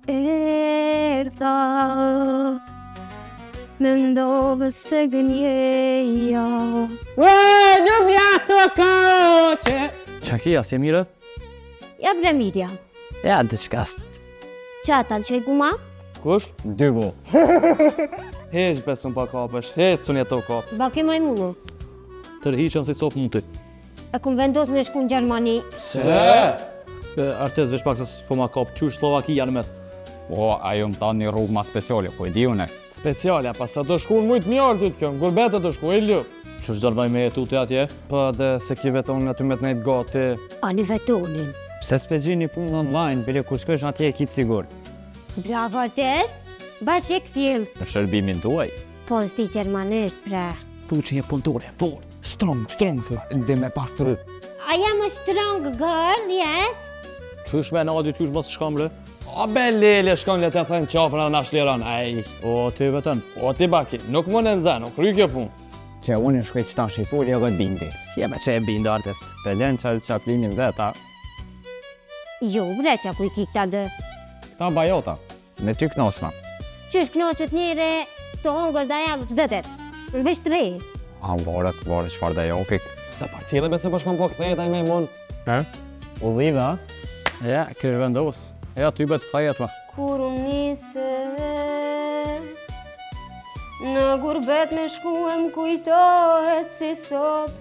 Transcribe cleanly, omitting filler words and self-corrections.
erdha, mendova se gënjeja. Ljubja të koqe. Qa kia, si e mire? Ja bre Mirja, Ja, të shkast. qa ta që i kuma? Kush? Dyvo. Heq besën pa kapesh, heq së një të kap. Ba ke maj munu. Të rëhiqen si sof mund të. E kum vendos me shku në Gjermani. Se? Artez vesh pak se s'po ma kap, qysh Slovakia në mes. O, ajo më tha një rrugë ma speciale, po e di une. Speciale, pa sa do shku në mujtë mjarë ty të kjo, në gurbete do shku, e lju. Qysh dërnoj me jetu të atje? Po dhe se ki veton aty me të nejtë gati. Ani vetonin. Pse s'pe gjini punë online, bile kur shkosh atje e kitë sigur. Bravo Artez, bash e këthjel. Për shërbimin tuaj. Po në sti Gjermanisht, bre. Thu që një puntore, fort, strong, thë. Dhe me pastru. I am a strong girl, yes? Qysh me nadi, qysh mos shkam le? A be lele, shkon le të thënë qafën edhe na shliron, ej. O, ty vetën. O, ti baki, nuk më në nëzën, nuk kry kjo punë. Që unë shkoj që ta shifur, jo gëtë bindi. Si e me që e bindë artist? Pelen që qaplinin veta, Jo, bre, qa ku i kikta dë. ta bajota. Me ty knosma. Qysh knoqët njëre të hongër da javë së dëtet. Në vesh të rejë. A varet çfarë da jopik. Se pa cilë me se po shkon po këthejt aj me mund. U dhiva? Ja, kërë vendos. Ja, ty bet këthajet ma. Kur unë nise në gurbet me shkuem kujtohet si sot.